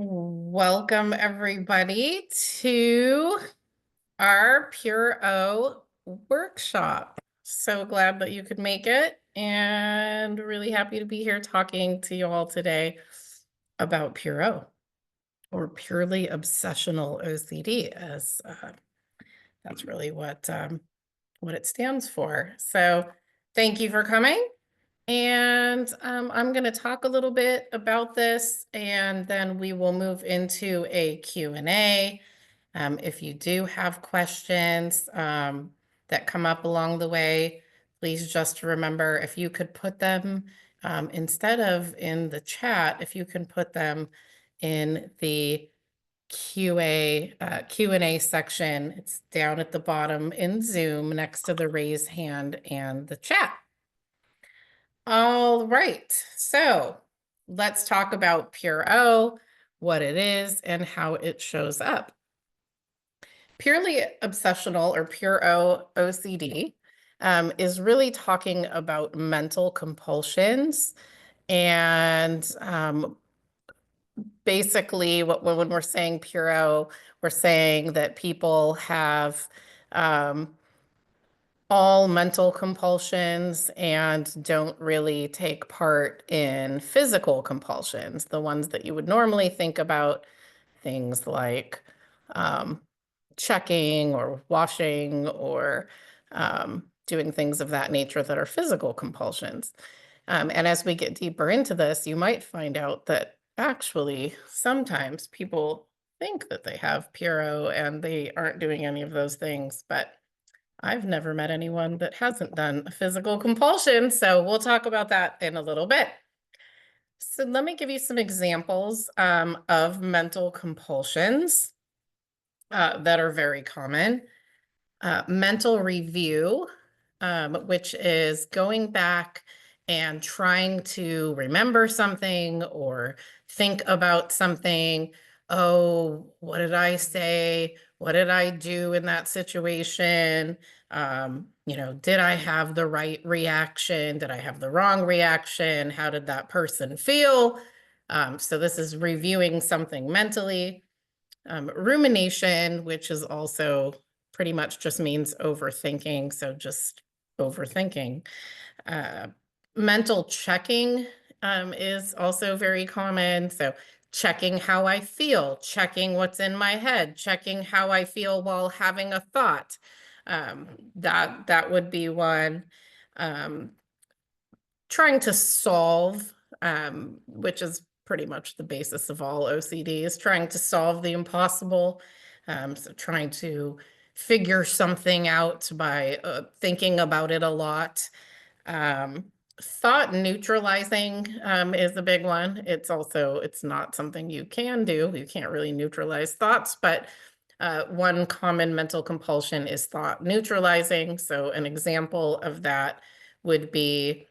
Welcome, everybody, to our Pure O workshop. So glad that you could make it, and really happy to be here talking to you all today about Pure O, or purely obsessional OCD, as that's really what it stands for. So thank you for coming. And I'm going to talk a little bit about this, and then we will move into a Q&A. If you do have questions that come up along the way, please just remember, if you could put them instead of in the chat, if you can put them in the Q&A section. It's down at the bottom in Zoom next to the raise hand and the chat. All right, so let's talk about Pure O, what it is, and how it shows up. Purely obsessional, or Pure O OCD, is really talking about mental compulsions. And basically, when we're saying Pure O, we're saying that people have all mental compulsions and don't really take part in physical compulsions, the ones that you would normally think about, things like checking or washing or doing things of that nature that are physical compulsions. And as we get deeper into this, you might find out that actually sometimes people think that they have Pure O and they aren't doing any of those things, but I've never met anyone that hasn't done a physical compulsion, so we'll talk about that in a little bit. So let me give you some examples of mental compulsions that are very common. Mental review, which is going back and trying to remember something or think about something. Oh, what did I say? What did I do in that situation? Did I have the right reaction? Did I have the wrong reaction? How did that person feel? So this is reviewing something mentally. Rumination, which is also pretty much just means overthinking. So just overthinking. Mental checking is also very common. So checking how I feel, checking what's in my head, checking how I feel while having a thought. That would be one. Trying to solve, which is pretty much the basis of all OCD, is trying to solve the impossible. So trying to figure something out by thinking about it a lot. Thought neutralizing is a big one. It's not something you can do. You can't really neutralize thoughts, but one common mental compulsion is thought neutralizing. So an example of that would be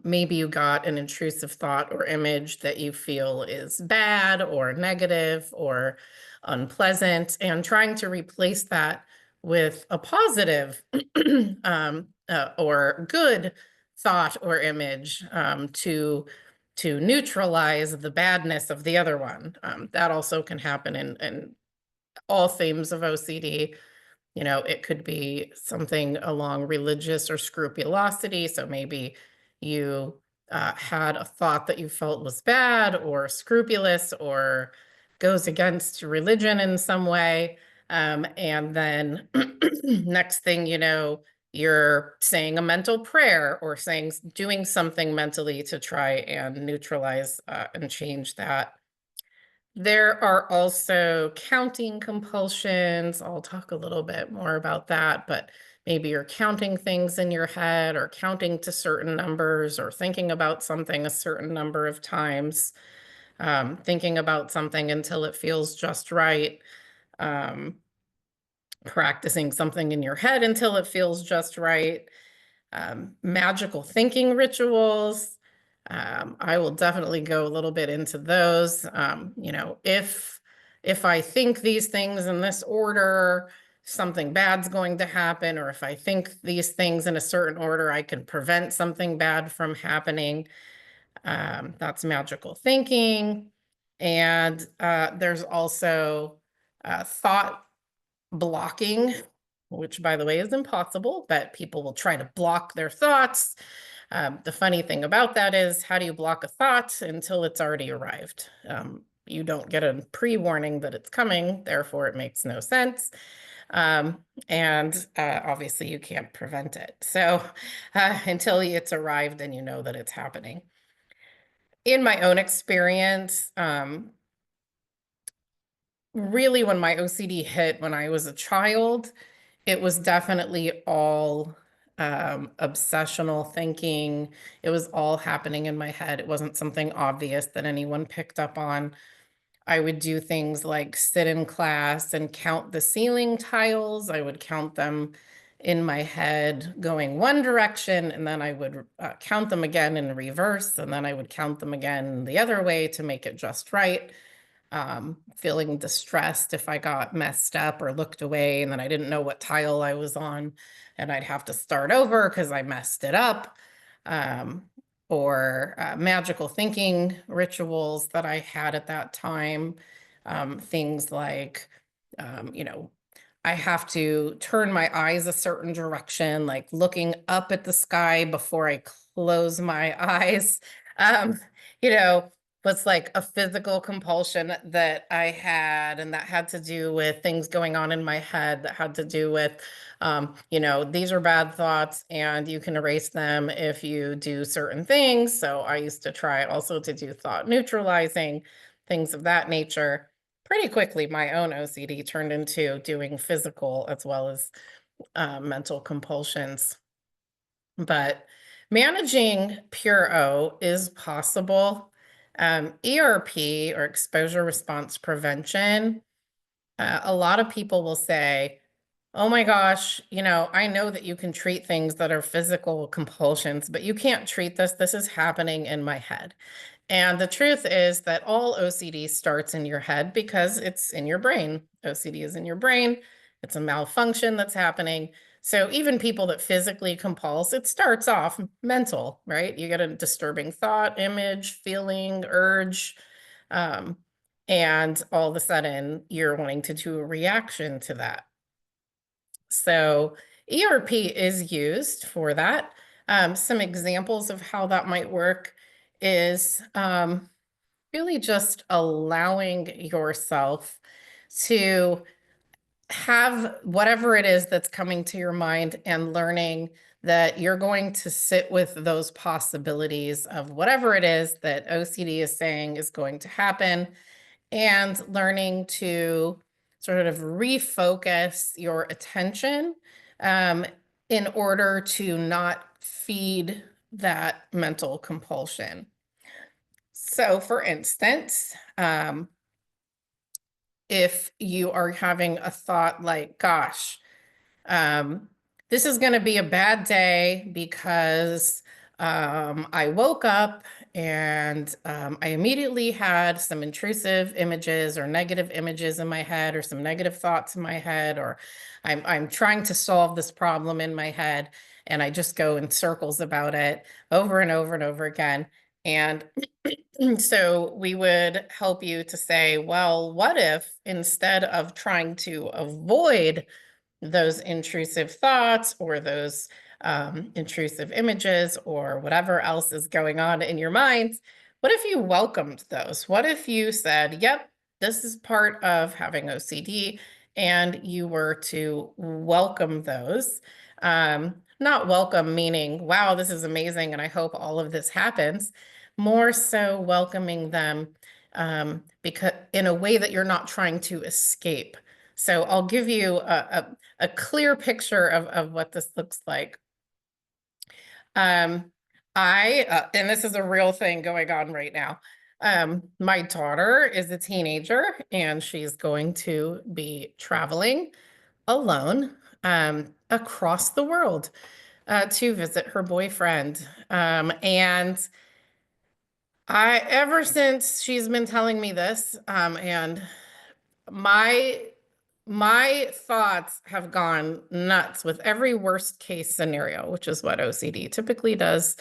maybe you got an intrusive thought or image that you feel is bad or negative or unpleasant, and trying to replace that with a positive or good thought or image to neutralize the badness of the other one. That also can happen in all themes of OCD. It could be something along religious or scrupulosity. So maybe you had a thought that you felt was bad or scrupulous or goes against religion in some way. And then next thing you know, you're saying a mental prayer or doing something mentally to try and neutralize and change that. There are also counting compulsions. I'll talk a little bit more about that, but maybe you're counting things in your head or counting to certain numbers or thinking about something a certain number of times, thinking about something until it feels just right, practicing something in your head until it feels just right, magical thinking rituals. I will definitely go a little bit into those. If I think these things in this order, something bad's going to happen, or if I think these things in a certain order, I can prevent something bad from happening. That's magical thinking. And there's also thought blocking, which, by the way, is impossible, but people will try to block their thoughts. The funny thing about that is, how do you block a thought until it's already arrived? You don't get a pre-warning that it's coming, therefore it makes no sense. And obviously you can't prevent it. So until it's arrived and you know that it's happening. In my own experience, really when my OCD hit when I was a child, it was definitely all obsessional thinking. It was all happening in my head. It wasn't something obvious that anyone picked up on. I would do things like sit in class and count the ceiling tiles. I would count them in my head going one direction, and then I would count them again in reverse, and then I would count them again the other way to make it just right. Feeling distressed if I got messed up or looked away and then I didn't know what tile I was on and I'd have to start over because I messed it up. Um, or magical thinking rituals that I had at that time. Things like, you know, I have to turn my eyes a certain direction, like looking up at the sky before I close my eyes. Um, you know, was like a physical compulsion that I had, and that had to do with things going on in my head that had to do with, you know, these are bad thoughts and you can erase them if you do certain things. So I used to try also to do thought neutralizing, things of that nature. Pretty quickly, my own OCD turned into doing physical as well as mental compulsions. But managing Pure O is possible. ERP, or exposure response prevention, a lot of people will say, oh my gosh, you know, I know that you can treat things that are physical compulsions, but you can't treat this. This is happening in my head. And the truth is that all OCD starts in your head because it's in your brain. OCD is in your brain. It's a malfunction that's happening. So even people that physically compulse, it starts off mental, right? You get a disturbing thought, image, feeling, urge, um, and all of a sudden you're wanting to do a reaction to that. So ERP is used for that. Some examples of how that might work is really just allowing yourself to have whatever it is that's coming to your mind and learning that you're going to sit with those possibilities of whatever it is that OCD is saying is going to happen, and learning to sort of refocus your attention um, in order to not feed that mental compulsion. So, for instance, if you are having a thought like, gosh, um, this is going to be a bad day because I woke up and I immediately had some intrusive images or negative images in my head, or some negative thoughts in my head, or I'm trying to solve this problem in my head and I just go in circles about it over and over and over again. And so we would help you to say, well, what if instead of trying to avoid those intrusive thoughts or those intrusive images or whatever else is going on in your mind, what if you welcomed those? What if you said, yep, this is part of having OCD, and you were to welcome those? Not welcome meaning, wow, this is amazing and I hope all of this happens. More so welcoming them because in a way that you're not trying to escape. So I'll give you a clear picture of what this looks like. Um, and this is a real thing going on right now. My daughter is a teenager and she's going to be traveling alone across the world to visit her boyfriend. And ever since she's been telling me this, and my my thoughts have gone nuts with every worst case scenario, which is what OCD typically does.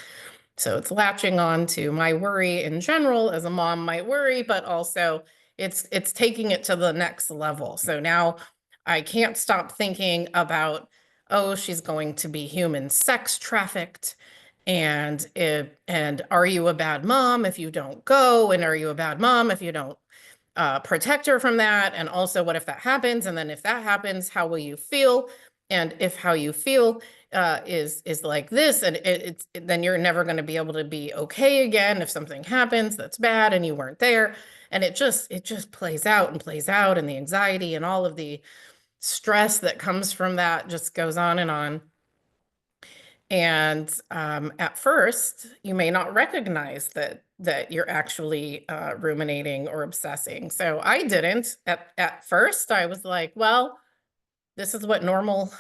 So it's latching on to my worry in general, as a mom might worry, but also it's taking it to the next level. So now I can't stop thinking about, oh, she's going to be human sex trafficked. And are you a bad mom if you don't go? And are you a bad mom if you don't protect her from that? And also, what if that happens? And then if that happens, how will you feel? And if how you feel is like this, and then you're never going to be able to be okay again if something happens that's bad and you weren't there. And it just plays out and plays out, and the anxiety and all of the stress that comes from that just goes on and on. And at first, you may not recognize that you're actually ruminating or obsessing. So I didn't at first. I was like, well, this is what normal,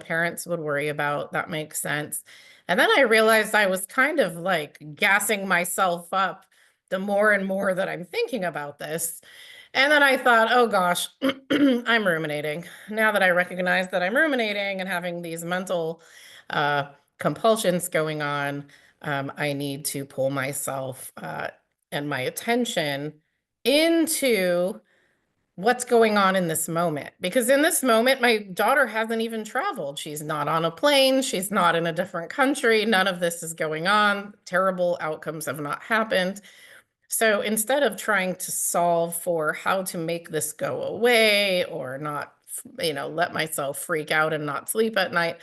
parents would worry about. That makes sense. And then I realized I was kind of like gassing myself up the more and more that I'm thinking about this. And then I thought, oh gosh, I'm ruminating. Now that I recognize that I'm ruminating and having these mental compulsions going on, I need to pull myself and my attention into what's going on in this moment. Because in this moment, my daughter hasn't even traveled. She's not on a plane. She's not in a different country. None of this is going on. Terrible outcomes have not happened. So instead of trying to solve for how to make this go away or not, let myself freak out and not sleep at night,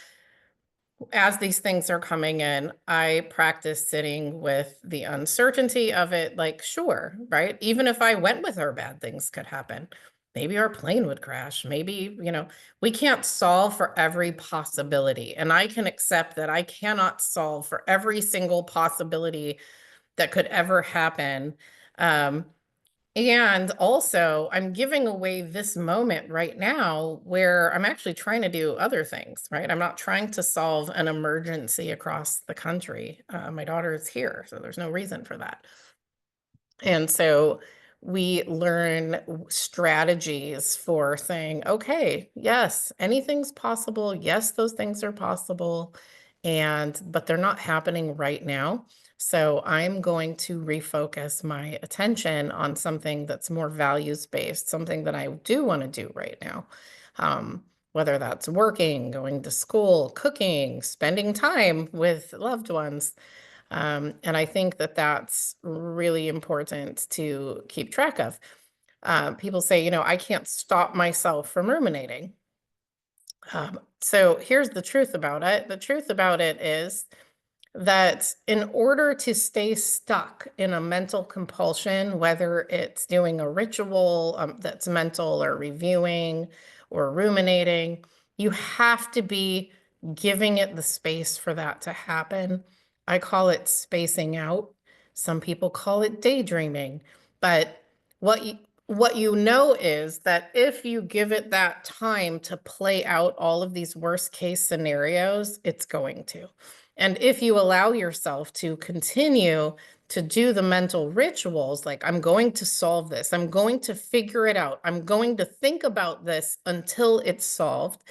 as these things are coming in, I practice sitting with the uncertainty of it. Like, sure, right? Even if I went with her, bad things could happen. Maybe our plane would crash. Maybe, we can't solve for every possibility. And I can accept that I cannot solve for every single possibility that could ever happen. And also, I'm giving away this moment right now where I'm actually trying to do other things, right? I'm not trying to solve an emergency across the country. My daughter is here, so there's no reason for that. And so we learn strategies for saying, okay, yes, anything's possible. Yes, those things are possible. But they're not happening right now. So I'm going to refocus my attention on something that's more values-based, something that I do want to do right now. Whether that's working, going to school, cooking, spending time with loved ones. And I think that that's really important to keep track of. People say, I can't stop myself from ruminating. So here's the truth about it. The truth about it is that in order to stay stuck in a mental compulsion, whether it's doing a ritual that's mental or reviewing or ruminating, you have to be giving it the space for that to happen. I call it spacing out. Some people call it daydreaming. But what you know is that if you give it that time to play out all of these worst case scenarios, it's going to. And if you allow yourself to continue to do the mental rituals, like I'm going to solve this, I'm going to figure it out, I'm going to think about this until it's solved.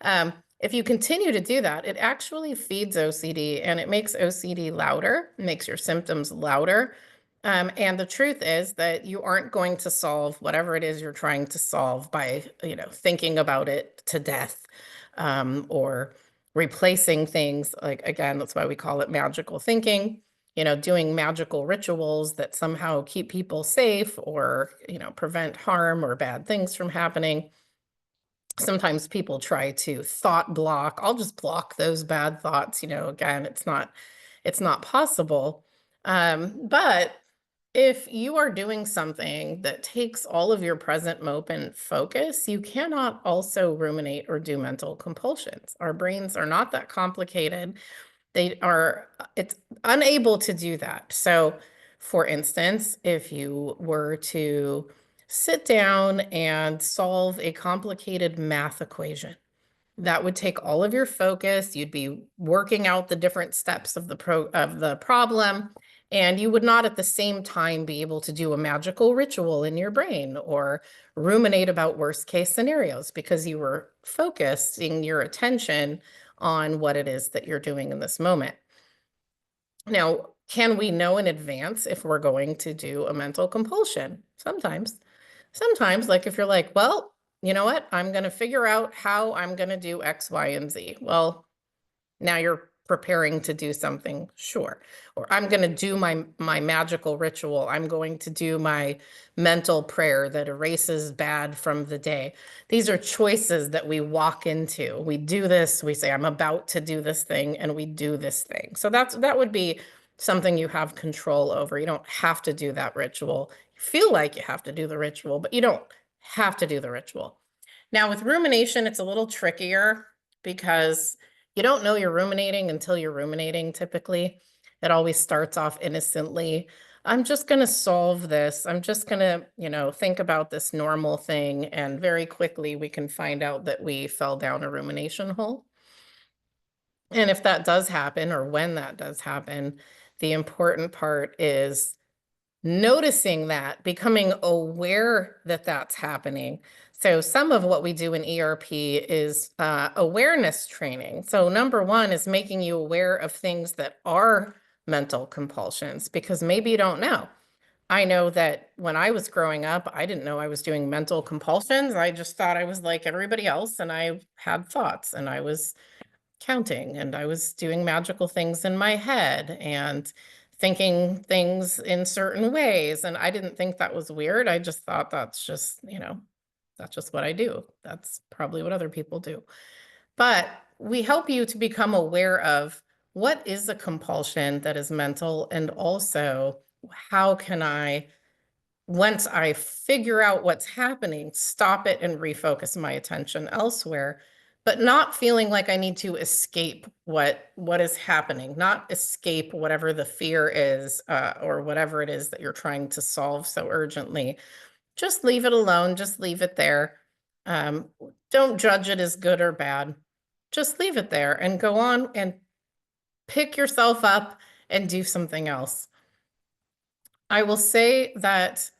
If you continue to do that, it actually feeds OCD and it makes OCD louder, makes your symptoms louder. And the truth is that you aren't going to solve whatever it is you're trying to solve by, thinking about it to death, or replacing things. Like, again, that's why we call it magical thinking, doing magical rituals that somehow keep people safe or, prevent harm or bad things from happening. Sometimes people try to thought block. I'll just block those bad thoughts. Again, it's not possible. But if you are doing something that takes all of your present moment focus, you cannot also ruminate or do mental compulsions. Our brains are not that complicated. It's unable to do that. So, for instance, if you were to sit down and solve a complicated math equation, that would take all of your focus. You'd be working out the different steps of the problem, and you would not at the same time be able to do a magical ritual in your brain or ruminate about worst case scenarios because you were focusing your attention on what it is that you're doing in this moment. Now, can we know in advance if we're going to do a mental compulsion? Sometimes. Sometimes, like if you're like, well, you know what? I'm going to figure out how I'm going to do X, Y, and Z. Well, now you're preparing to do something, sure. Or I'm going to do my magical ritual. I'm going to do my mental prayer that erases bad from the day. These are choices that we walk into. We do this, we say, I'm about to do this thing, and we do this thing. So that would be something you have control over. You don't have to do that ritual. You feel like you have to do the ritual, but you don't have to do the ritual. Now, with rumination, it's a little trickier because you don't know you're ruminating until you're ruminating, typically. It always starts off innocently. I'm just going to solve this. I'm just going to, think about this normal thing. And very quickly, we can find out that we fell down a rumination hole. And if that does happen, or when that does happen, the important part is noticing that, becoming aware that that's happening. So some of what we do in ERP is awareness training. So number one is making you aware of things that are mental compulsions, because maybe you don't know. I know that when I was growing up, I didn't know I was doing mental compulsions. I just thought I was like everybody else, and I had thoughts, and I was counting, and I was doing magical things in my head and thinking things in certain ways. And I didn't think that was weird. I just thought that's just what I do. That's probably what other people do. But we help you to become aware of what is a compulsion that is mental, and also how can I, once I figure out what's happening, stop it and refocus my attention elsewhere, but not feeling like I need to escape what is happening, not escape whatever the fear is, or whatever it is that you're trying to solve so urgently. Just leave it alone. Just leave it there. Um, don't judge it as good or bad. Just leave it there and go on and pick yourself up and do something else. I will say that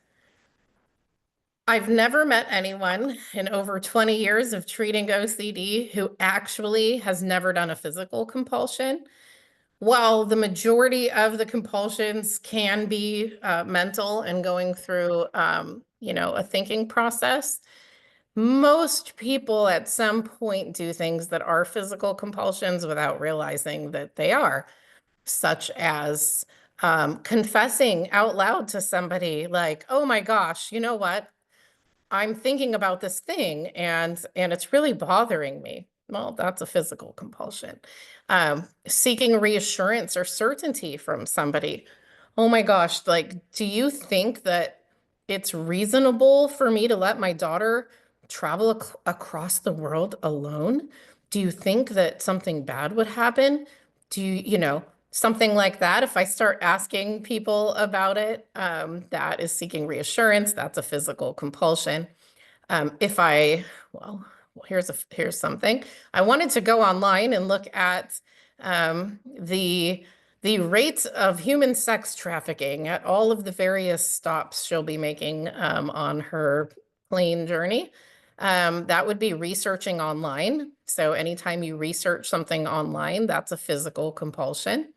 I've never met anyone in over 20 years of treating OCD who actually has never done a physical compulsion. While the majority of the compulsions can be mental and going through, a thinking process, most people at some point do things that are physical compulsions without realizing that they are, such as confessing out loud to somebody like, oh my gosh, you know what? I'm thinking about this thing, and it's really bothering me. Well, that's a physical compulsion. Seeking reassurance or certainty from somebody. Oh my gosh, like, do you think that it's reasonable for me to let my daughter travel across the world alone? Do you think that something bad would happen? Do something like that? If I start asking people about it, that is seeking reassurance. That's a physical compulsion. If I, well, here's something. I wanted to go online and look at the rates of human sex trafficking at all of the various stops she'll be making on her plane journey. That would be researching online. So anytime you research something online, that's a physical compulsion.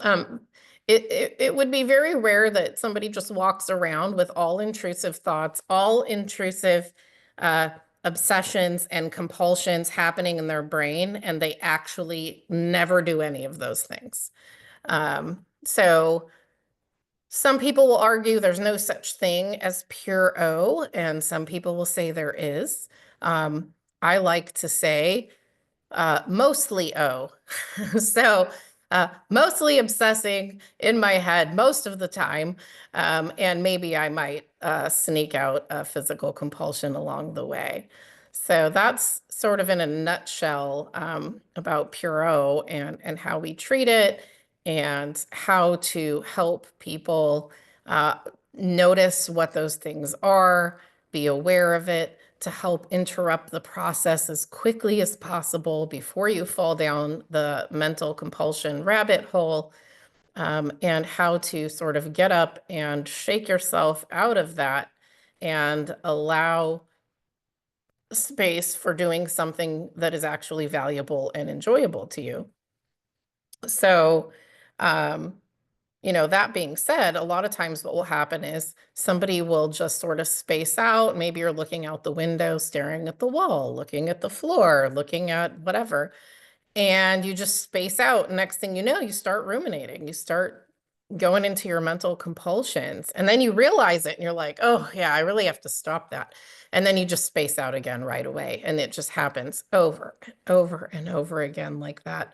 Um, it would be very rare that somebody just walks around with all intrusive thoughts, all intrusive uh, obsessions and compulsions happening in their brain, and they actually never do any of those things. So some people will argue there's no such thing as pure O, and some people will say there is. I like to say mostly O. So mostly obsessing in my head most of the time. And maybe I might sneak out a physical compulsion along the way. So that's sort of in a nutshell about Pure O and how we treat it, and how to help people notice what those things are, be aware of it, to help interrupt the process as quickly as possible before you fall down the mental compulsion rabbit hole, and how to sort of get up and shake yourself out of that and allow space for doing something that is actually valuable and enjoyable to you. So Um, that being said, a lot of times what will happen is somebody will just sort of space out. Maybe you're looking out the window, staring at the wall, looking at the floor, looking at whatever, and you just space out. Next thing you know, you start ruminating. You start going into your mental compulsions, and then you realize it and you're like, oh yeah, I really have to stop that. And then you just space out again right away. And it just happens over and over and over again like that.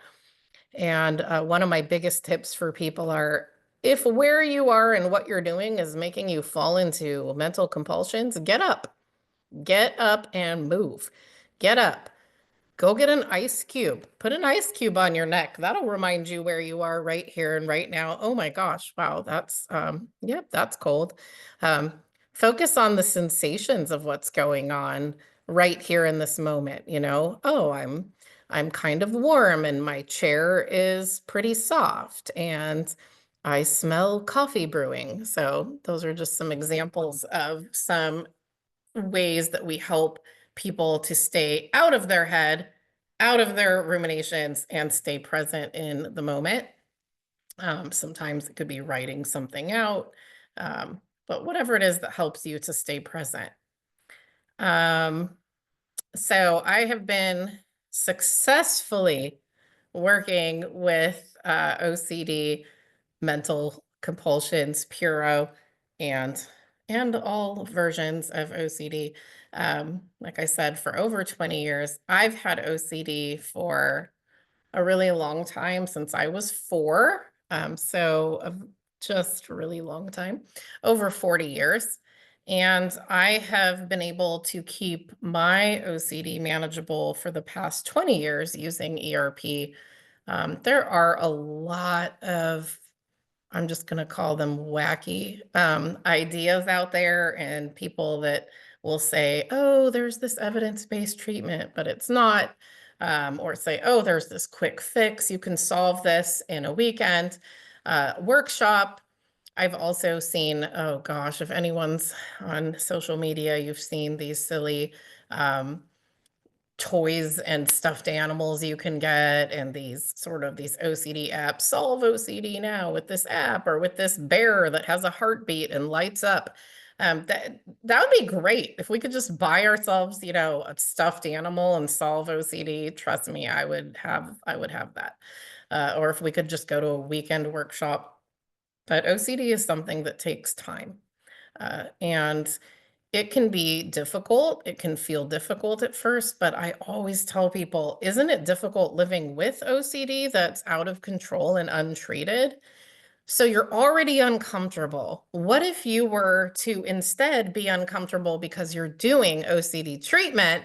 And one of my biggest tips for people are, if where you are and what you're doing is making you fall into mental compulsions, get up and move. Get up. Go get an ice cube. Put an ice cube on your neck. That'll remind you where you are right here and right now. Oh my gosh, wow, that's yep, that's cold. Um, Focus on the sensations of what's going on right here in this moment, Oh, I'm kind of warm and my chair is pretty soft and I smell coffee brewing. So those are just some examples of some ways that we help people to stay out of their head, out of their ruminations, and stay present in the moment. Sometimes it could be writing something out, but whatever it is that helps you to stay present. Um, so I have been successfully working with OCD, mental compulsions, Pure O, and all versions of OCD. Like I said, for over 20 years, I've had OCD for a really long time, since I was 4. So just really long time, over 40 years. And I have been able to keep my OCD manageable for the past 20 years using ERP. There are a lot of, I'm just going to call them wacky ideas out there, and people that will say, oh, there's this evidence-based treatment, but it's not. Or say, oh, there's this quick fix. You can solve this in a weekend workshop. I've also seen, oh gosh, if anyone's on social media, you've seen these silly toys and stuffed animals you can get, and these OCD apps. Solve OCD now with this app, or with this bear that has a heartbeat and lights up. That would be great if we could just buy ourselves, a stuffed animal and solve OCD. Trust me, I would have that. Or if we could just go to a weekend workshop. But OCD is something that takes time. And it can be difficult. It can feel difficult at first, but I always tell people, isn't it difficult living with OCD that's out of control and untreated? So you're already uncomfortable. What if you were to instead be uncomfortable because you're doing OCD treatment?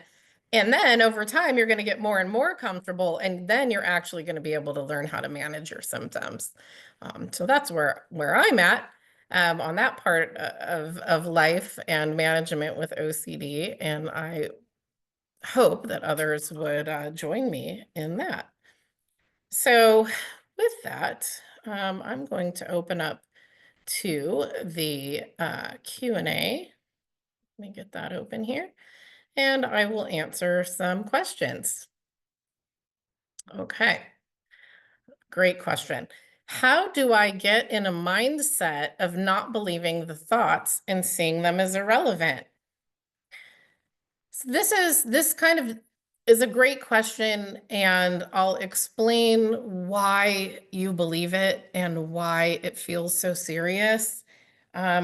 And then over time, you're going to get more and more comfortable. And then you're actually going to be able to learn how to manage your symptoms. So that's where I'm at on that part of life and management with OCD. And I hope that others would join me in that. So with that, I'm going to open up to the Q&A. Let me get that open here, and I will answer some questions. Okay, great question. How do I get in a mindset of not believing the thoughts and seeing them as irrelevant? So this kind of is a great question, and I'll explain why you believe it and why it feels so serious.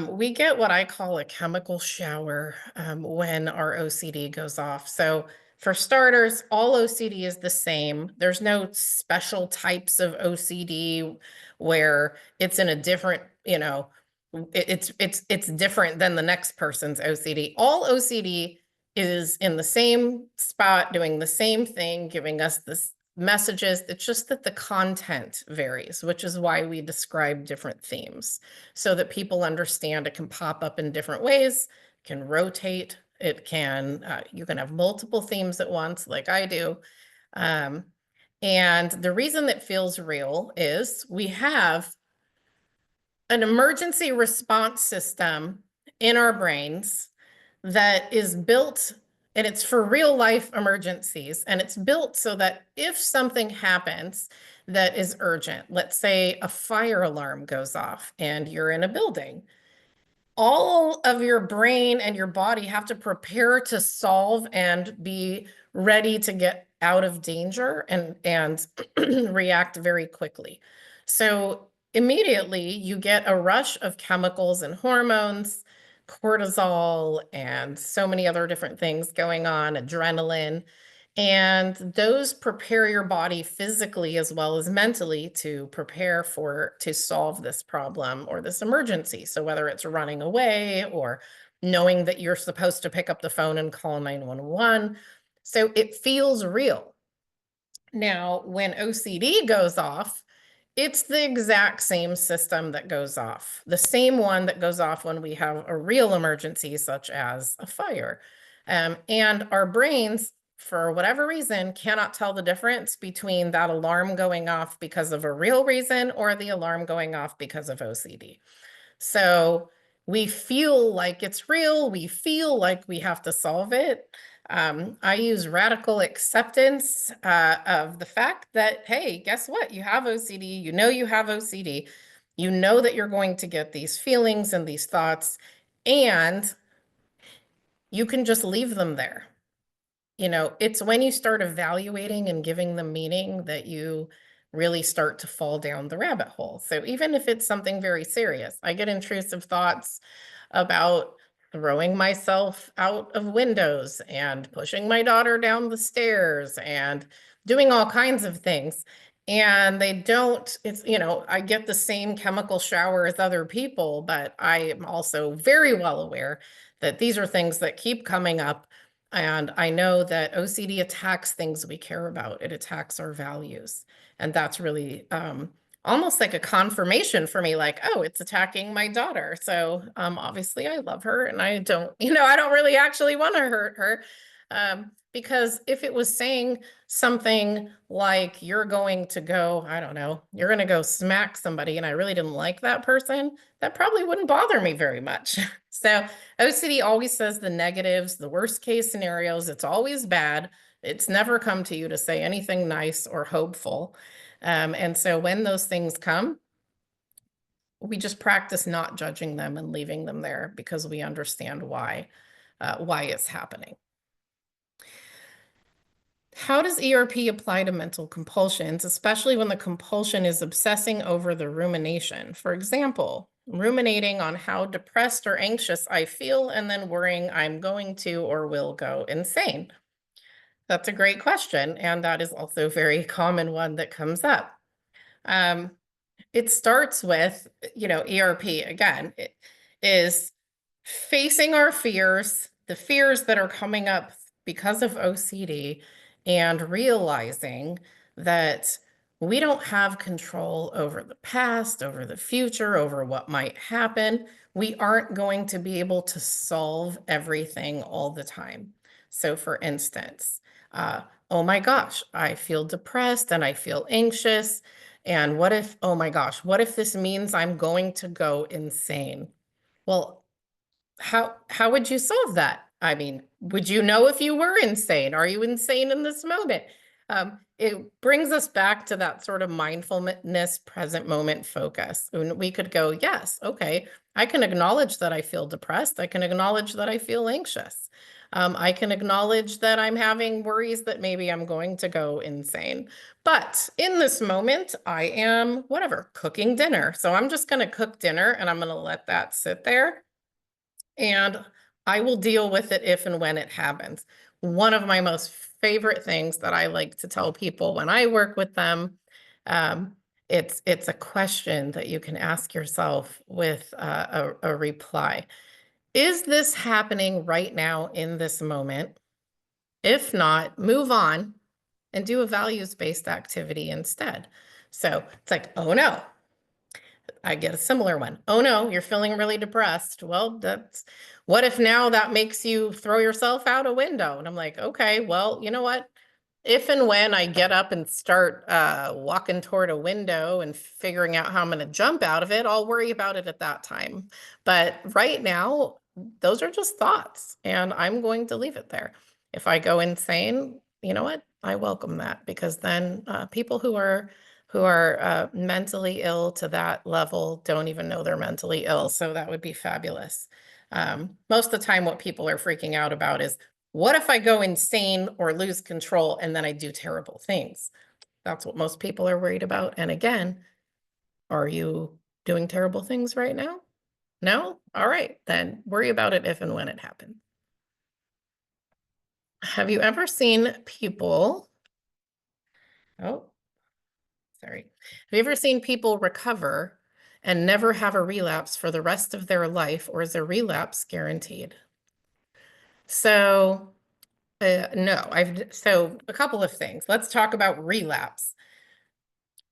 We get what I call a chemical shower when our OCD goes off. So for starters, all OCD is the same. There's no special types of OCD where it's in a different, it's different than the next person's OCD. All OCD is in the same spot, doing the same thing, giving us this messages. It's just that the content varies, which is why we describe different themes, so that people understand it can pop up in different ways, can rotate, it can, you can have multiple themes at once, like I do. And the reason that feels real is we have an emergency response system in our brains that is built, and it's for real life emergencies, and it's built so that if something happens, that is urgent. Let's say a fire alarm goes off and you're in a building. All of your brain and your body have to prepare to solve and be ready to get out of danger and react very quickly. So immediately you get a rush of chemicals and hormones, cortisol, and so many other different things going on, adrenaline. And those prepare your body physically as well as mentally to prepare to solve this problem or this emergency. So whether it's running away or knowing that you're supposed to pick up the phone and call 911. So it feels real. Now, when OCD goes off, it's the exact same system that goes off, the same one that goes off when we have a real emergency, such as a fire. And our brains, for whatever reason, cannot tell the difference between that alarm going off because of a real reason or the alarm going off because of OCD. So we feel like it's real. We feel like we have to solve it. I use radical acceptance of the fact that, hey, guess what? You have OCD. You know you have OCD. You know that you're going to get these feelings and these thoughts, and you can just leave them there. It's when you start evaluating and giving them meaning that you really start to fall down the rabbit hole. So even if it's something very serious, I get intrusive thoughts about throwing myself out of windows and pushing my daughter down the stairs and doing all kinds of things. And I get the same chemical shower as other people, but I am also very well aware that these are things that keep coming up. And I know that OCD attacks things we care about. It attacks our values. And that's really almost like a confirmation for me, like, oh, it's attacking my daughter. So obviously I love her and I don't really actually want to hurt her. Because if it was saying something like you're going to go, I don't know, you're going to go smack somebody and I really didn't like that person, that probably wouldn't bother me very much. So OCD always says the negatives, the worst case scenarios. It's always bad. It's never come to you to say anything nice or hopeful. And so when those things come, we just practice not judging them and leaving them there because we understand why it's happening. How does ERP apply to mental compulsions, especially when the compulsion is obsessing over the rumination? For example, ruminating on how depressed or anxious I feel and then worrying I'm going to or will go insane. That's a great question. And that is also a very common one that comes up. It starts with, ERP again, it is facing our fears, the fears that are coming up because of OCD, and realizing that we don't have control over the past, over the future, over what might happen. We aren't going to be able to solve everything all the time. So, for instance, oh my gosh, I feel depressed and I feel anxious. And oh my gosh, what if this means I'm going to go insane? Well, how would you solve that? I mean, would you know if you were insane? Are you insane in this moment? It brings us back to that sort of mindfulness, present moment focus. And we could go, yes, okay, I can acknowledge that I feel depressed. I can acknowledge that I feel anxious. I can acknowledge that I'm having worries that maybe I'm going to go insane. But in this moment, I am, cooking dinner. So I'm just going to cook dinner and I'm going to let that sit there. And I will deal with it if and when it happens. One of my most favorite things that I like to tell people when I work with them, it's a question that you can ask yourself with a reply. Is this happening right now in this moment? If not, move on and do a values-based activity instead. So it's like, oh no, I get a similar one. Oh no, you're feeling really depressed. Well, what if now that makes you throw yourself out a window? And I'm like, okay, well, you know what? If and when I get up and start walking toward a window and figuring out how I'm going to jump out of it, I'll worry about it at that time. But right now, those are just thoughts, and I'm going to leave it there. If I go insane, you know what? I welcome that, because then people who are who are mentally ill to that level don't even know they're mentally ill. So that would be fabulous. Most of the time, what people are freaking out about is, what if I go insane or lose control and then I do terrible things? That's what most people are worried about. And again, are you doing terrible things right now? No? All right, then worry about it if and when it happens. Have you ever seen people? Oh, sorry. Have you ever seen people recover and never have a relapse for the rest of their life, or is a relapse guaranteed? So, no, so a couple of things. Let's talk about relapse.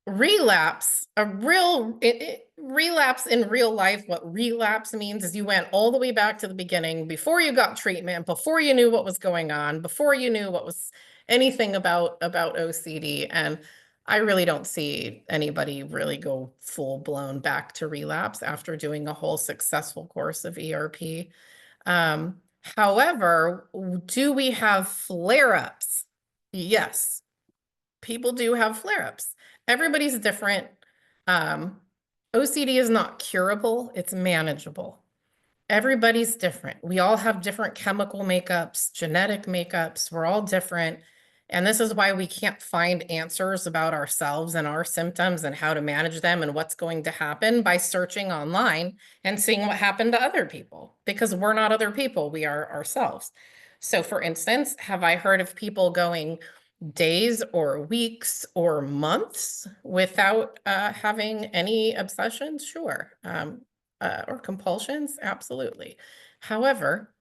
Relapse, relapse in real life, what relapse means is you went all the way back to the beginning before you got treatment, before you knew what was going on, before you knew what was anything about OCD. And I really don't see anybody really go full blown back to relapse after doing a whole successful course of ERP. However, do we have flare-ups? Yes, people do have flare-ups. Everybody's different. OCD is not curable, it's manageable. Everybody's different. We all have different chemical makeups, genetic makeups. We're all different. And this is why we can't find answers about ourselves and our symptoms and how to manage them and what's going to happen by searching online and seeing what happened to other people, because we're not other people, we are ourselves. So for instance, have I heard of people going days or weeks or months without having any obsessions? Sure. Or compulsions? Absolutely. However,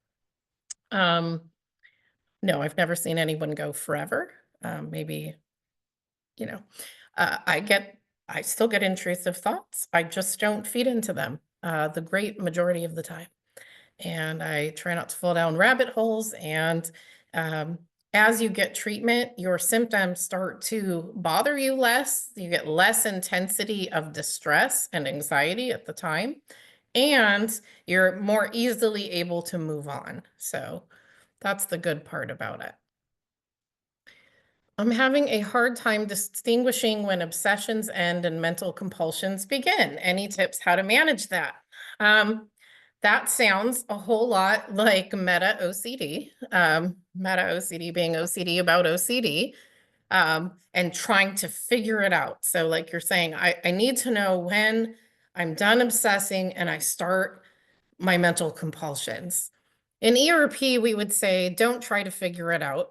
no, I've never seen anyone go forever. Maybe, you know, I still get intrusive thoughts. I just don't feed into them the great majority of the time. And I try not to fall down rabbit holes. And as you get treatment, your symptoms start to bother you less. You get less intensity of distress and anxiety at the time, and you're more easily able to move on. So that's the good part about it. I'm having a hard time distinguishing when obsessions end and mental compulsions begin. Any tips how to manage that? That sounds a whole lot like meta OCD. Meta OCD being OCD about OCD, and trying to figure it out. So like you're saying, I need to know when I'm done obsessing and I start my mental compulsions. In ERP, we would say, don't try to figure it out.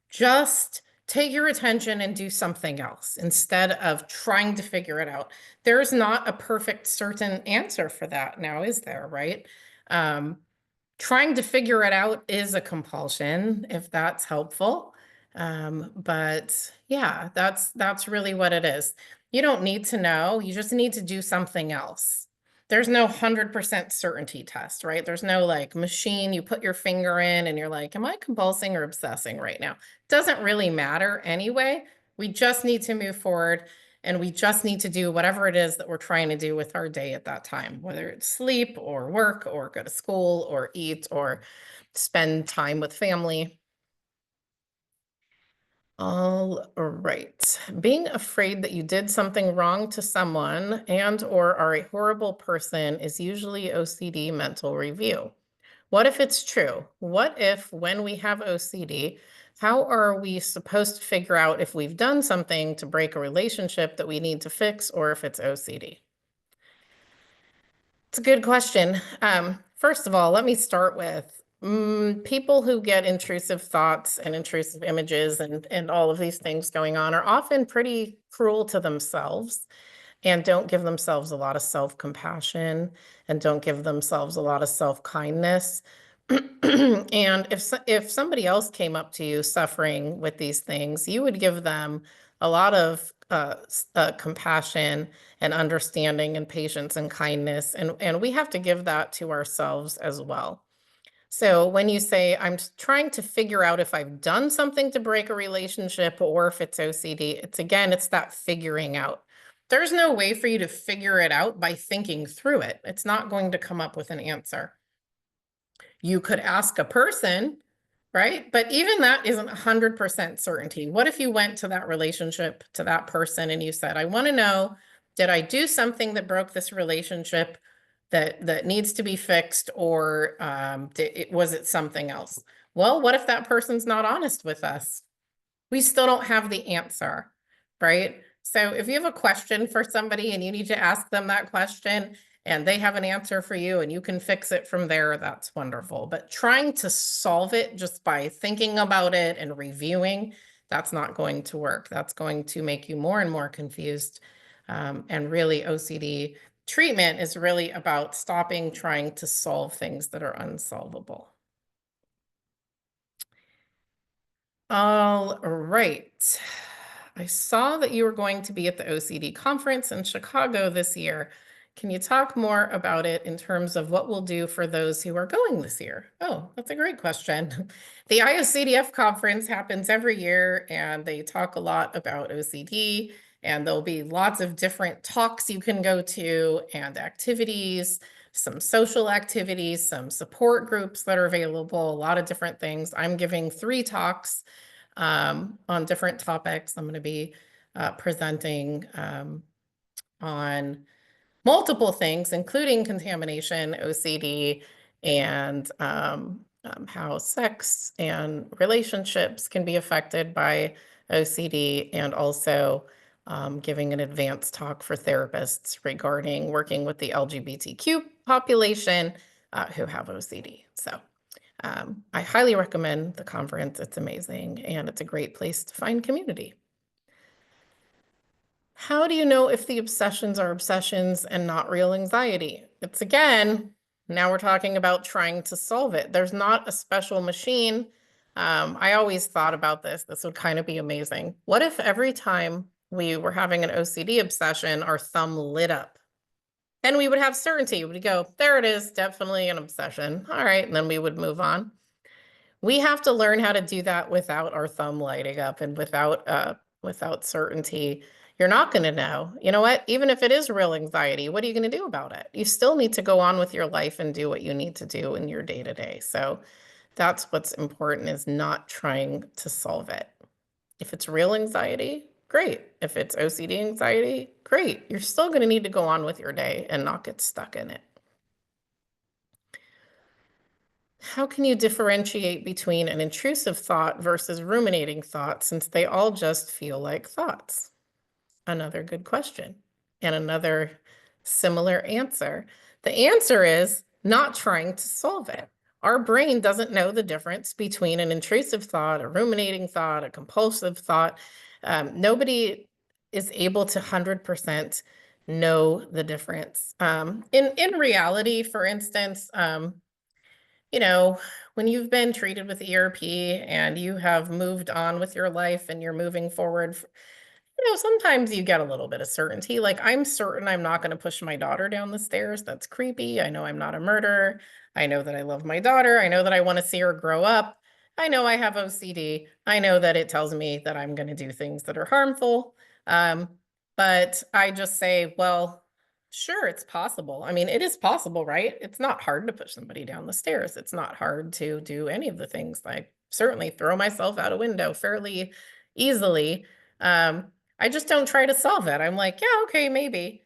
Just take your attention and do something else instead of trying to figure it out. There's not a perfect certain answer for that now, is there, right? Trying to figure it out is a compulsion, if that's helpful. But yeah, that's really what it is. You don't need to know, you just need to do something else. There's no 100% certainty test, right? There's no like machine you put your finger in and you're like, am I compulsing or obsessing right now? Doesn't really matter anyway. We just need to move forward, and we just need to do whatever it is that we're trying to do with our day at that time, whether it's sleep or work or go to school or eat or spend time with family. All right. Being afraid that you did something wrong to someone and or are a horrible person is usually OCD mental review. What if it's true? What if when we have OCD, how are we supposed to figure out if we've done something to break a relationship that we need to fix or if it's OCD? It's a good question. First of all, let me start with people who get intrusive thoughts and intrusive images and all of these things going on are often pretty cruel to themselves and don't give themselves a lot of self-compassion and don't give themselves a lot of self-kindness. And if somebody else came up to you suffering with these things, you would give them a lot of compassion and understanding and patience and kindness. And we have to give that to ourselves as well. So when you say, I'm trying to figure out if I've done something to break a relationship or if it's OCD, it's that figuring out. There's no way for you to figure it out by thinking through it. It's not going to come up with an answer. You could ask a person, right? But even that isn't 100% certainty. What if you went to that relationship, to that person, and you said, I want to know, did I do something that broke this relationship that needs to be fixed, or was it something else? Well, what if that person's not honest with us? We still don't have the answer, right? So if you have a question for somebody and you need to ask them that question and they have an answer for you and you can fix it from there, that's wonderful. But trying to solve it just by thinking about it and reviewing, that's not going to work. That's going to make you more and more confused. And really, OCD treatment is really about stopping trying to solve things that are unsolvable. All right. I saw that you were going to be at the OCD conference in Chicago this year. Can you talk more about it in terms of what we'll do for those who are going this year? Oh, that's a great question. The IOCDF conference happens every year, and they talk a lot about OCD, and there'll be lots of different talks you can go to and activities, some social activities, some support groups that are available, a lot of different things. I'm giving 3 talks on different topics. I'm going to be presenting on multiple things, including contamination, OCD, and how sex and relationships can be affected by OCD, and also giving an advanced talk for therapists regarding working with the LGBTQ population who have OCD. So I highly recommend the conference. It's amazing, and it's a great place to find community. How do you know if the obsessions are obsessions and not real anxiety? It's again, now we're talking about trying to solve it. There's not a special machine. I always thought about this. This would kind of be amazing. What if every time we were having an OCD obsession, our thumb lit up? And we would have certainty. We'd go, there it is, definitely an obsession. All right, and then we would move on. We have to learn how to do that without our thumb lighting up and without certainty. You're not going to know. You know what? Even if it is real anxiety, what are you going to do about it? You still need to go on with your life and do what you need to do in your day to day. So that's what's important, is not trying to solve it. If it's real anxiety, great. If it's OCD anxiety, great. You're still going to need to go on with your day and not get stuck in it. How can you differentiate between an intrusive thought versus ruminating thought, since they all just feel like thoughts? Another good question, and another similar answer. The answer is not trying to solve it. Our brain doesn't know the difference between an intrusive thought, a ruminating thought, a compulsive thought. Nobody is able to 100% know the difference. In reality, for instance, you know, when you've been treated with ERP and you have moved on with your life and you're moving forward, sometimes you get a little bit of certainty. Like, I'm certain I'm not going to push my daughter down the stairs. That's creepy. I know I'm not a murderer. I know that I love my daughter. I know that I want to see her grow up. I know I have OCD. I know that it tells me that I'm going to do things that are harmful. But I just say, well, sure, it's possible. I mean, it is possible, right? It's not hard to push somebody down the stairs. It's not hard to do any of the things. Like, certainly throw myself out a window fairly easily. I just don't try to solve it. I'm like, yeah, okay, maybe.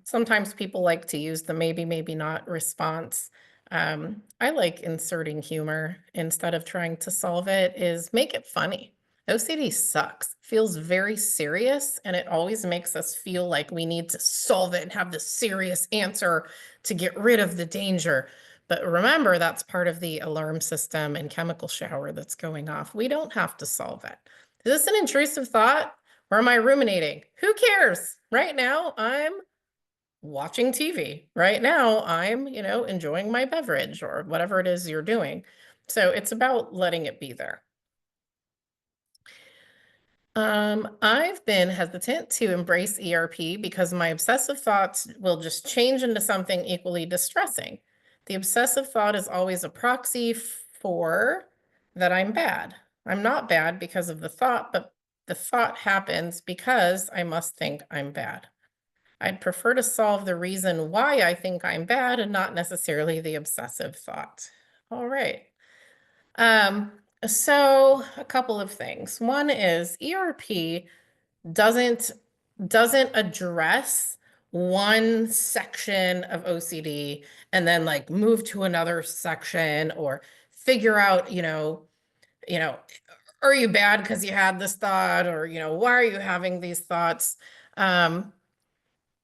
Sometimes people like to use the maybe, maybe not response. I like inserting humor instead of trying to solve it, is make it funny. OCD sucks, feels very serious, and it always makes us feel like we need to solve it and have the serious answer to get rid of the danger. But remember, that's part of the alarm system and chemical shower that's going off. We don't have to solve it. Is this an intrusive thought? Or am I ruminating? Who cares? Right now, I'm watching TV. Right now, I'm, enjoying my beverage or whatever it is you're doing. So it's about letting it be there. I've been hesitant to embrace ERP because my obsessive thoughts will just change into something equally distressing. The obsessive thought is always a proxy for that I'm bad. I'm not bad because of the thought, but the thought happens because I must think I'm bad. I'd prefer to solve the reason why I think I'm bad and not necessarily the obsessive thought. All right. Um, so a couple of things. One is ERP doesn't doesn't address one section of OCD and then like move to another section or figure out, you know, are you bad because you had this thought, or why are you having these thoughts? Um,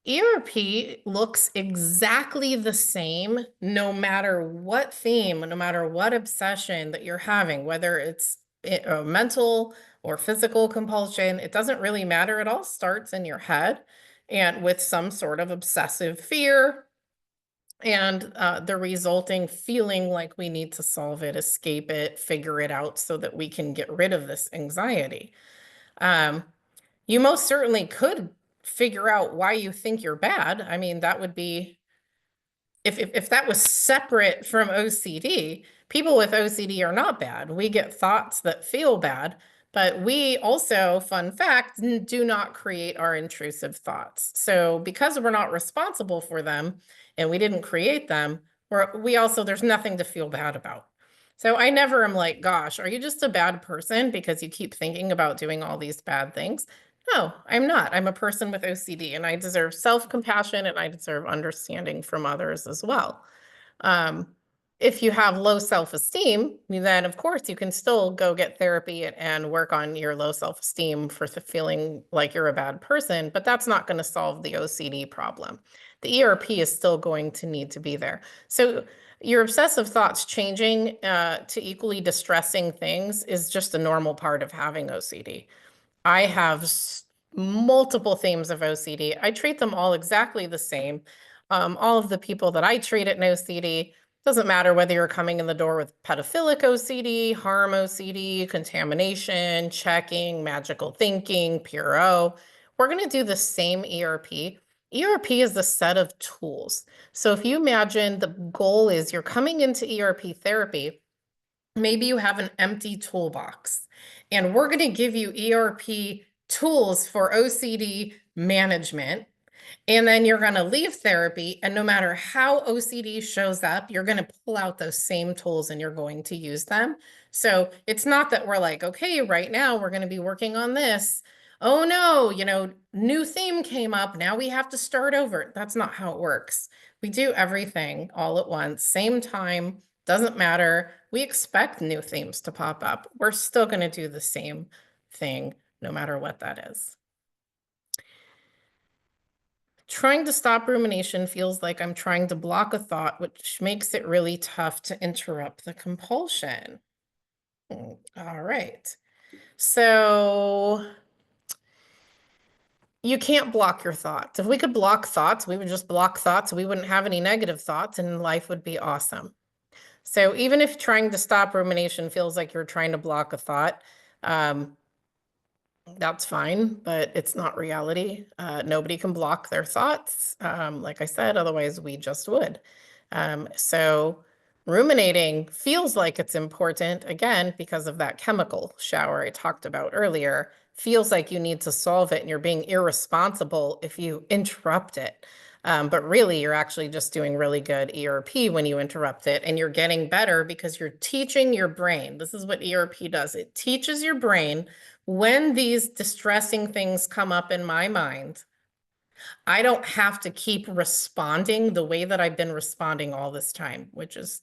ERP looks exactly the same no matter what theme, no matter what obsession that you're having, whether it's a mental or physical compulsion. It doesn't really matter. It all starts in your head and with some sort of obsessive fear and the resulting feeling like we need to solve it, escape it, figure it out so that we can get rid of this anxiety. Um, you most certainly could figure out why you think you're bad. I mean, that would be if that was separate from OCD. People with OCD are not bad. We get thoughts that feel bad, but we also, fun fact, do not create our intrusive thoughts. So because we're not responsible for them and we didn't create them, there's nothing to feel bad about. So I never am like, gosh, are you just a bad person because you keep thinking about doing all these bad things? No, I'm not. I'm a person with OCD and I deserve self-compassion and I deserve understanding from others as well. Um, if you have low self-esteem, then of course you can still go get therapy and work on your low self-esteem for feeling like you're a bad person, but that's not going to solve the OCD problem. The ERP is still going to need to be there. So your obsessive thoughts changing to equally distressing things is just a normal part of having OCD. I have multiple themes of OCD. I treat them all exactly the same. All of the people that I treat at NOCD, doesn't matter whether you're coming in the door with pedophilic OCD, harm OCD, contamination, checking, magical thinking, Pure O. We're going to do the same ERP. ERP is the set of tools. So if you imagine the goal is you're coming into ERP therapy, maybe you have an empty toolbox, and we're going to give you ERP tools for OCD management. And then you're going to leave therapy, and no matter how OCD shows up, you're going to pull out those same tools and you're going to use them. So it's not that we're like, okay, right now we're going to be working on this. Oh no, new theme came up. Now we have to start over. That's not how it works. We do everything all at once, same time, doesn't matter. We expect new themes to pop up. We're still going to do the same thing, no matter what that is. Trying to stop rumination feels like I'm trying to block a thought, which makes it really tough to interrupt the compulsion. All right. So you can't block your thoughts. If we could block thoughts, we would just block thoughts. We wouldn't have any negative thoughts and life would be awesome. So even if trying to stop rumination feels like you're trying to block a thought, that's fine, but it's not reality. Nobody can block their thoughts. Like I said, otherwise we just would. So ruminating feels like it's important, again, because of that chemical shower I talked about earlier. Feels like you need to solve it and you're being irresponsible if you interrupt it. But really, you're actually just doing really good ERP when you interrupt it, and you're getting better because you're teaching your brain. This is what ERP does. It teaches your brain, when these distressing things come up in my mind, I don't have to keep responding the way that I've been responding all this time, which is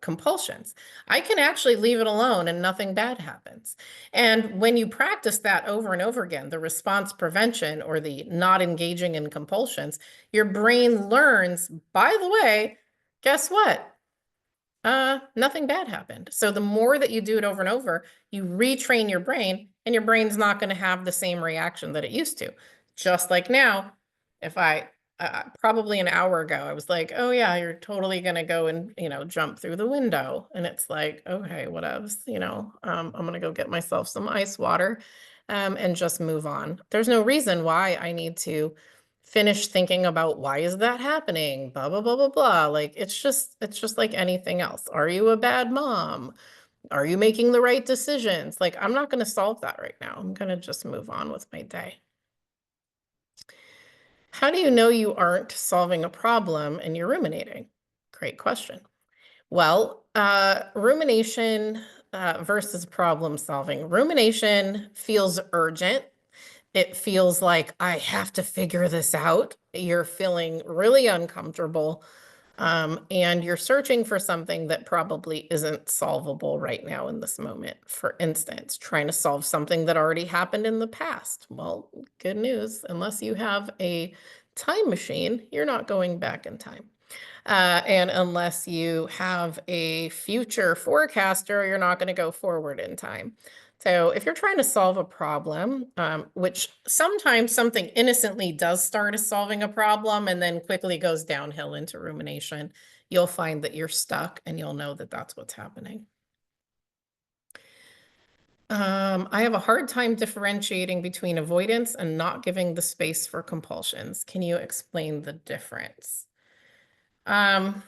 compulsions. I can actually leave it alone and nothing bad happens. And when you practice that over and over again, the response prevention or the not engaging in compulsions, your brain learns, by the way, guess what? Nothing bad happened. So the more that you do it over and over, you retrain your brain, and your brain's not going to have the same reaction that it used to. Just like now, if I probably an hour ago, I was like, oh yeah, you're totally going to go and, jump through the window. And it's like, okay, whatevs, I'm going to go get myself some ice water, and just move on. There's no reason why I need to finish thinking about why is that happening, blah blah blah blah blah. Like it's just like anything else. Are you a bad mom? Are you making the right decisions? Like, I'm not going to solve that right now. I'm going to just move on with my day. How do you know you aren't solving a problem and you're ruminating? Great question. Well, rumination versus problem solving. Rumination feels urgent. It feels like I have to figure this out. You're feeling really uncomfortable. And you're searching for something that probably isn't solvable right now in this moment. For instance, trying to solve something that already happened in the past. Well, good news, unless you have a time machine, you're not going back in time. And unless you have a future forecaster, you're not going to go forward in time. So if you're trying to solve a problem, which sometimes something innocently does start as solving a problem and then quickly goes downhill into rumination, you'll find that you're stuck and you'll know that that's what's happening. I have a hard time differentiating between avoidance and not giving the space for compulsions. Can you explain the difference? Um,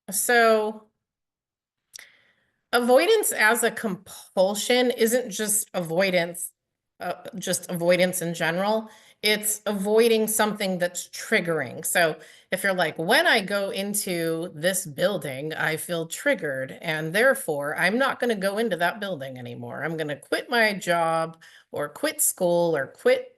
so Avoidance as a compulsion isn't just avoidance in general. It's avoiding something that's triggering. So if you're like, when I go into this building, I feel triggered, and therefore I'm not going to go into that building anymore. I'm going to quit my job or quit school or quit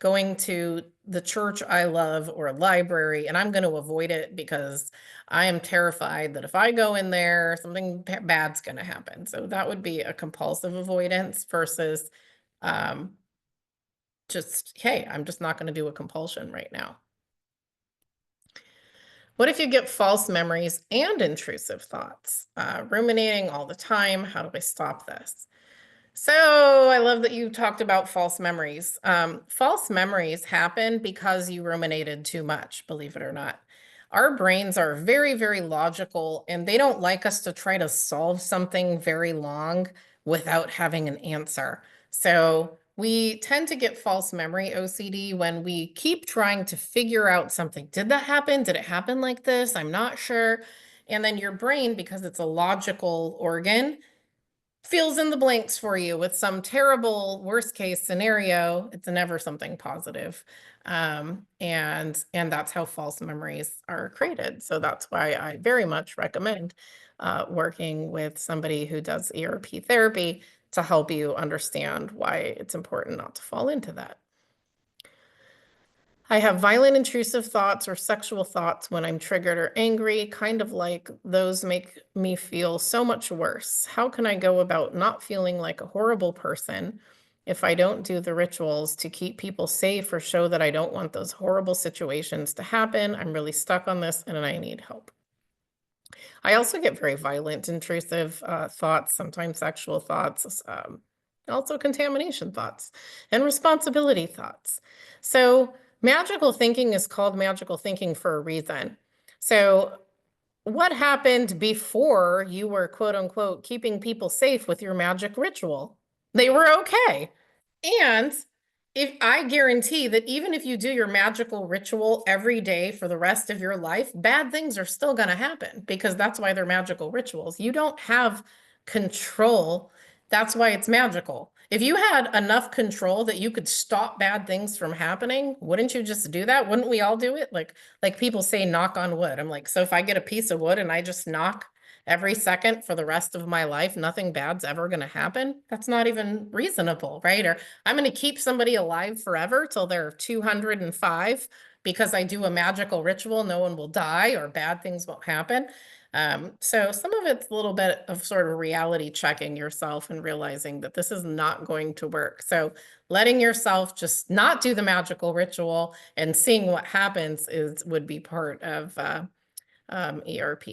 going to the church I love or a library, and I'm going to avoid it because I am terrified that if I go in there, something bad's going to happen. So that would be a compulsive avoidance versus just, hey, I'm just not going to do a compulsion right now. What if you get false memories and intrusive thoughts? Ruminating all the time. How do I stop this? So I love that you talked about false memories. False memories happen because you ruminated too much, believe it or not. Our brains are very, very logical, and they don't like us to try to solve something very long without having an answer. So we tend to get false memory OCD when we keep trying to figure out something. Did that happen? Did it happen like this? I'm not sure. And then your brain, because it's a logical organ, fills in the blanks for you with some terrible worst case scenario. It's never something positive. And that's how false memories are created. So that's why I very much recommend working with somebody who does ERP therapy to help you understand why it's important not to fall into that. I have violent, intrusive thoughts or sexual thoughts when I'm triggered or angry, kind of like those make me feel so much worse. How can I go about not feeling like a horrible person if I don't do the rituals to keep people safe or show that I don't want those horrible situations to happen? I'm really stuck on this and I need help. I also get very violent, intrusive thoughts, sometimes sexual thoughts, also contamination thoughts, and responsibility thoughts. So, magical thinking is called magical thinking for a reason. So, what happened before you were quote unquote keeping people safe with your magic ritual? They were okay. And if I guarantee that even if you do your magical ritual every day for the rest of your life, bad things are still going to happen because that's why they're magical rituals. You don't have control. That's why it's magical. If you had enough control that you could stop bad things from happening, wouldn't you just do that? Wouldn't we all do it? Like people say, knock on wood. I'm like, so if I get a piece of wood and I just knock every second for the rest of my life, nothing bad's ever going to happen? That's not even reasonable, right? Or I'm going to keep somebody alive forever till they're 205 because I do a magical ritual. No one will die or bad things won't happen. So some of it's a little bit of sort of reality checking yourself and realizing that this is not going to work. So letting yourself just not do the magical ritual and seeing what happens would be part of ERP.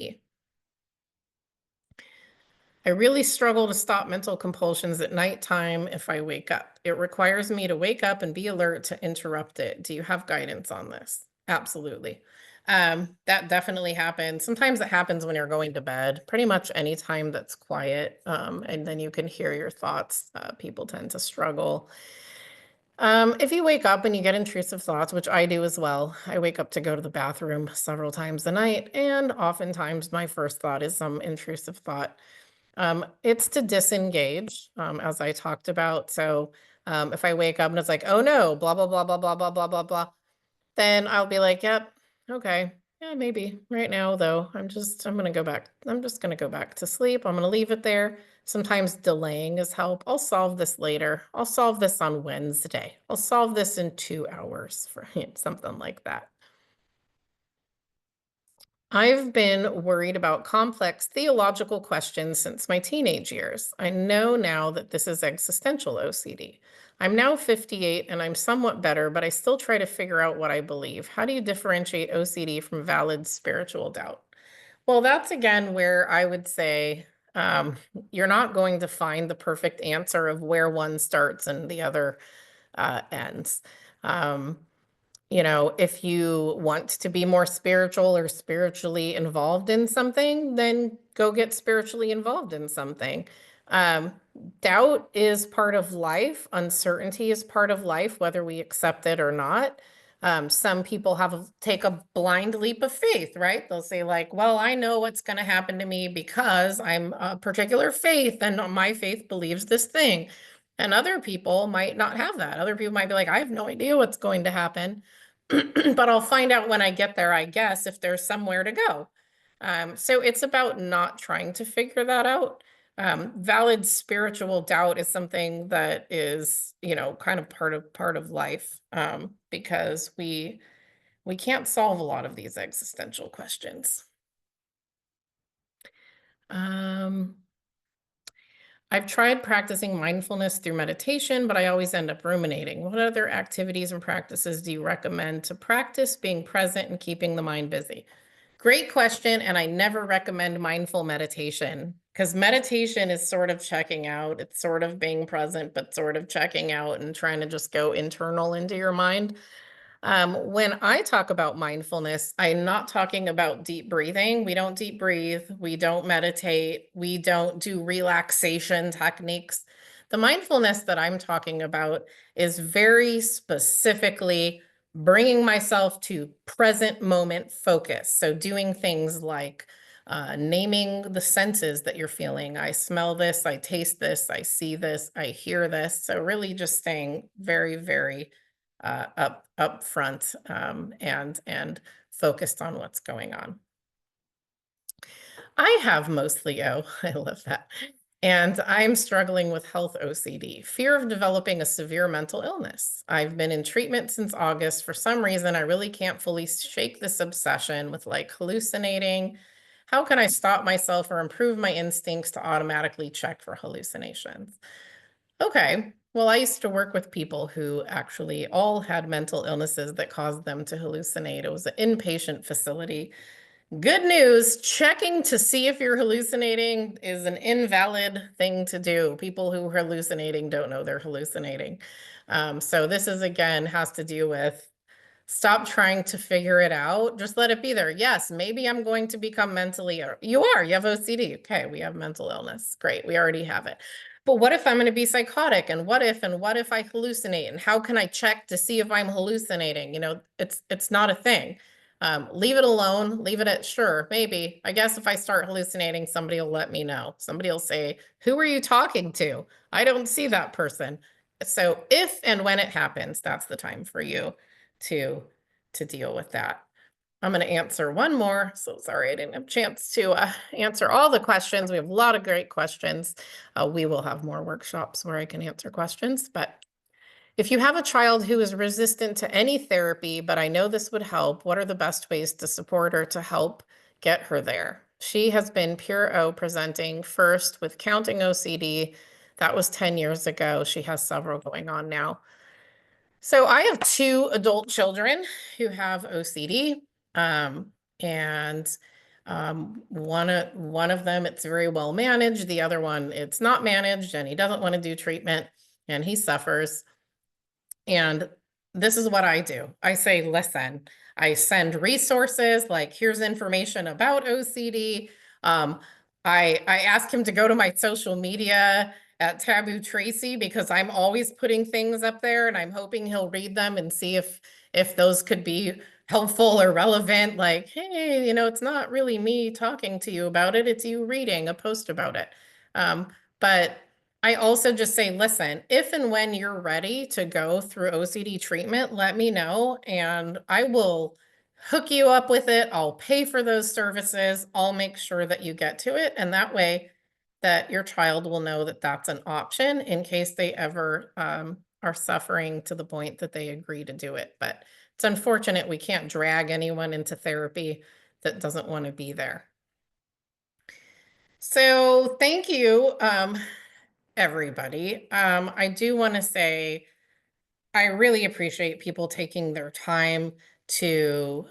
I really struggle to stop mental compulsions at nighttime if I wake up. It requires me to wake up and be alert to interrupt it. Do you have guidance on this? Absolutely. That definitely happens. Sometimes it happens when you're going to bed, pretty much any time that's quiet. And then you can hear your thoughts. People tend to struggle. If you wake up and you get intrusive thoughts, which I do as well, I wake up to go to the bathroom several times a night. And oftentimes my first thought is some intrusive thought. It's to disengage, as I talked about. So if I wake up and it's like, oh no, blah, blah, blah, blah, blah, blah, blah, blah, blah, then I'll be like, yep, okay. Yeah, maybe. Right now, though, I'm just gonna go back to sleep. I'm gonna leave it there. Sometimes delaying is help. I'll solve this later. I'll solve this on Wednesday. I'll solve this in 2 hours for something like that. I've been worried about complex theological questions since my teenage years. I know now that this is existential OCD. I'm now 58 and I'm somewhat better, but I still try to figure out what I believe. How do you differentiate OCD from valid spiritual doubt? Well, that's again where I would say um, you're not going to find the perfect answer of where one starts and the other ends. Um, if you want to be more spiritual or spiritually involved in something, then go get spiritually involved in something. Um, Doubt is part of life. Uncertainty is part of life, whether we accept it or not. Some people take a blind leap of faith, right? They'll say like, well, I know what's going to happen to me because I'm a particular faith and my faith believes this thing. And other people might not have that. Other people might be like, I have no idea what's going to happen. But I'll find out when I get there, I guess, if there's somewhere to go. So it's about not trying to figure that out. Valid spiritual doubt is something that is, kind of part of life, because we can't solve a lot of these existential questions. Um, I've tried practicing mindfulness through meditation, but I always end up ruminating. What other activities and practices do you recommend to practice being present and keeping the mind busy? Great question. And I never recommend mindful meditation because meditation is sort of checking out. It's sort of being present, but sort of checking out and trying to just go internal into your mind. When I talk about mindfulness, I'm not talking about deep breathing. We don't deep breathe. We don't meditate. We don't do relaxation techniques. The mindfulness that I'm talking about is very specifically bringing myself to present moment focus. So, doing things like naming the senses that you're feeling. I smell this, I taste this, I see this, I hear this. So, really just staying very, very up front, and focused on what's going on. I have mostly O. I love that. And I'm struggling with health OCD, fear of developing a severe mental illness. I've been in treatment since August. For some reason, I really can't fully shake this obsession with like hallucinating. How can I stop myself or improve my instincts to automatically check for hallucinations? Okay. Well, I used to work with people who actually all had mental illnesses that caused them to hallucinate. It was an inpatient facility. Good news, checking to see if you're hallucinating is an invalid thing to do. People who are hallucinating don't know they're hallucinating. So this is again has to do with stop trying to figure it out. Just let it be there. Yes, maybe I'm going to become mentally ill. You have OCD. Okay, we have mental illness. Great, we already have it. But what if I'm going to be psychotic? And what if I hallucinate? And how can I check to see if I'm hallucinating? It's not a thing. Leave it alone. Leave it at sure, maybe. I guess if I start hallucinating, somebody will let me know. Somebody will say, "Who are you talking to? I don't see that person." So if and when it happens, that's the time for you to deal with that. I'm going to answer one more. So sorry I didn't have a chance to answer all the questions. We have a lot of great questions. We will have more workshops where I can answer questions. But if you have a child who is resistant to any therapy, but I know this would help, what are the best ways to support her to help get her there? She has been Pure O presenting first with counting OCD. That was 10 years ago. She has several going on now. So I have two adult children who have OCD, and one of them it's very well managed. The other one it's not managed, and he doesn't want to do treatment, and he suffers. And this is what I do. I say, listen, I send resources like here's information about OCD. Um, I ask him to go to my social media at Taboo Tracie because I'm always putting things up there and I'm hoping he'll read them and see if those could be helpful or relevant. Like, hey, it's not really me talking to you about it, it's you reading a post about it. But I also just say, listen, if and when you're ready to go through OCD treatment, let me know and I will hook you up with it. I'll pay for those services. I'll make sure that you get to it. And that way that your child will know that that's an option in case they ever are suffering to the point that they agree to do it. But it's unfortunate we can't drag anyone into therapy that doesn't want to be there. So thank you, everybody. I do want to say I really appreciate people taking their time to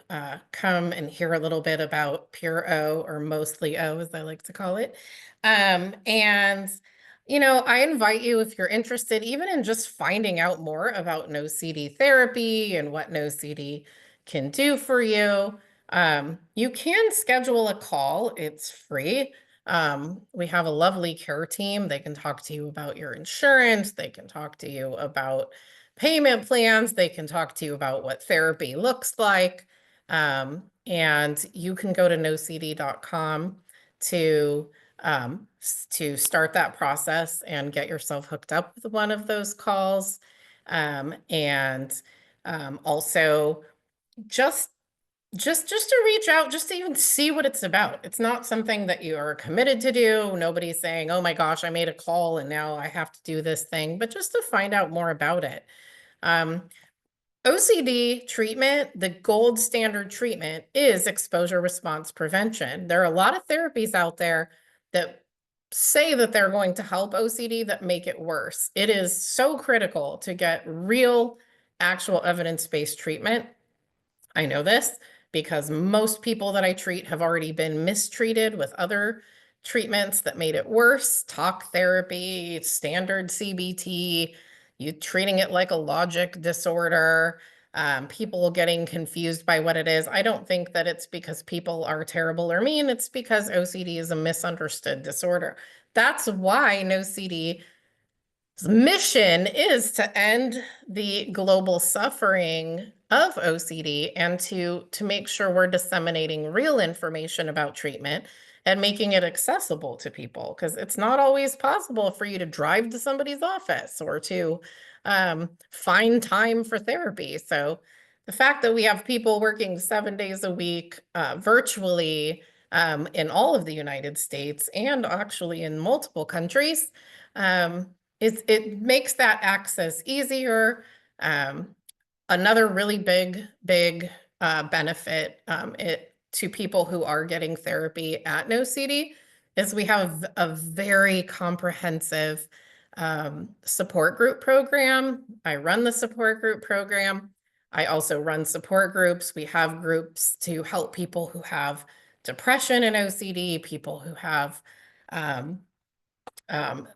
come and hear a little bit about Pure O, or mostly O, as I like to call it. And, I invite you, if you're interested, even in just finding out more about NOCD therapy and what NOCD can do for you, you can schedule a call. It's free. We have a lovely care team. They can talk to you about your insurance. They can talk to you about payment plans. They can talk to you about what therapy looks like. And you can go to nocd.com to start that process and get yourself hooked up with one of those calls. And also just just to reach out, just to even see what it's about. It's not something that you are committed to do. Nobody's saying, oh my gosh, I made a call and now I have to do this thing, but just to find out more about it. Um, OCD treatment, the gold standard treatment, is exposure response prevention. There are a lot of therapies out there that say that they're going to help OCD that make it worse. It is so critical to get real, actual evidence-based treatment. I know this because most people that I treat have already been mistreated with other treatments that made it worse. Talk therapy, standard CBT, you treating it like a logic disorder, people getting confused by what it is. I don't think that it's because people are terrible or mean. It's because OCD is a misunderstood disorder. That's why NOCD mission is to end the global suffering of OCD and to make sure we're disseminating real information about treatment and making it accessible to people, because it's not always possible for you to drive to somebody's office or to find time for therapy. So the fact that we have people working 7 days a week virtually in all of the United States and actually in multiple countries, it makes that access easier. Another really big benefit to people who are getting therapy at NOCD is we have a very comprehensive support group program. I run the support group program. I also run support groups. We have groups to help people who have depression and OCD, people who have um, um,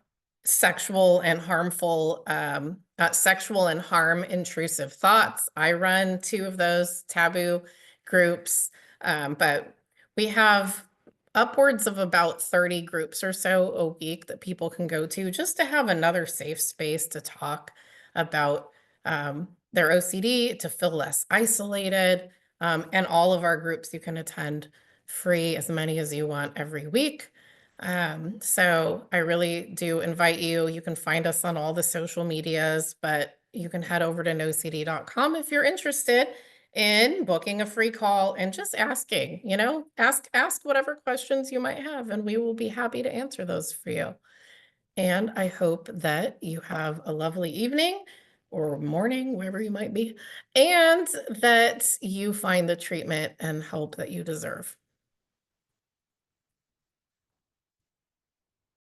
sexual and harm intrusive thoughts. I run 2 of those taboo groups, but we have upwards of about 30 groups or so a week that people can go to just to have another safe space to talk about their OCD, to feel less isolated. And all of our groups you can attend free, as many as you want every week. So I really do invite you. You can find us on all the social medias, but you can head over to nocd.com if you're interested in booking a free call and just asking, ask whatever questions you might have, and we will be happy to answer those for you. And I hope that you have a lovely evening or morning, wherever you might be, and that you find the treatment and help that you deserve.